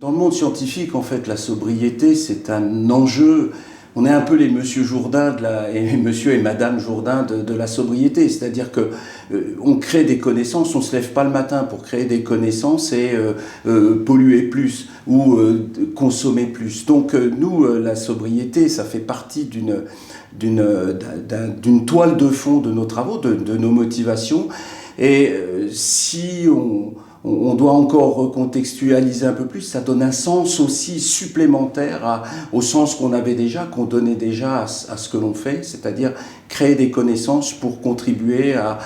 Dans le monde scientifique, en fait, la sobriété, c'est un enjeu. On est un peu les monsieur Jourdain et monsieur et madame Jourdain de la sobriété. C'est-à-dire que on crée des connaissances, on se lève pas le matin pour créer des connaissances et polluer plus ou consommer plus. Donc nous, la sobriété, ça fait partie d'une toile de fond de nos travaux, de nos motivations. Et si on doit encore recontextualiser un peu plus, ça donne un sens aussi supplémentaire au sens qu'on avait déjà, qu'on donnait déjà à ce que l'on fait, c'est-à-dire créer des connaissances pour contribuer à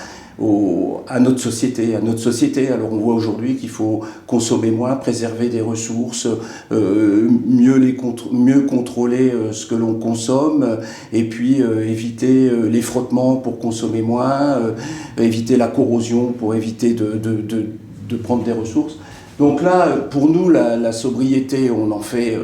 notre société. Alors on voit aujourd'hui qu'il faut consommer moins, préserver des ressources, mieux contrôler ce que l'on consomme, et puis éviter les frottements pour consommer moins, éviter la corrosion pour éviter de prendre des ressources. Donc là, pour nous, la sobriété, on en fait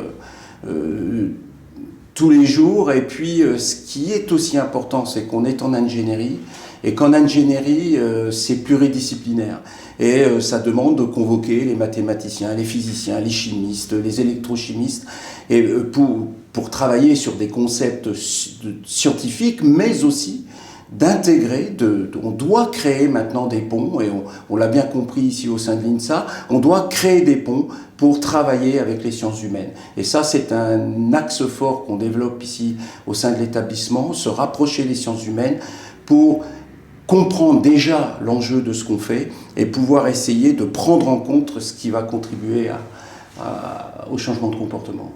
tous les jours. Et puis, ce qui est aussi important, c'est qu'on est en ingénierie. Et qu'en ingénierie, c'est pluridisciplinaire. Et ça demande de convoquer les mathématiciens, les physiciens, les chimistes, les électrochimistes, et pour travailler sur des concepts scientifiques, mais aussi d'intégrer, on doit créer maintenant des ponts, et on l'a bien compris ici au sein de l'INSA, on doit créer des ponts pour travailler avec les sciences humaines. Et ça, c'est un axe fort qu'on développe ici au sein de l'établissement, se rapprocher des sciences humaines pour comprendre déjà l'enjeu de ce qu'on fait et pouvoir essayer de prendre en compte ce qui va contribuer au changement de comportement.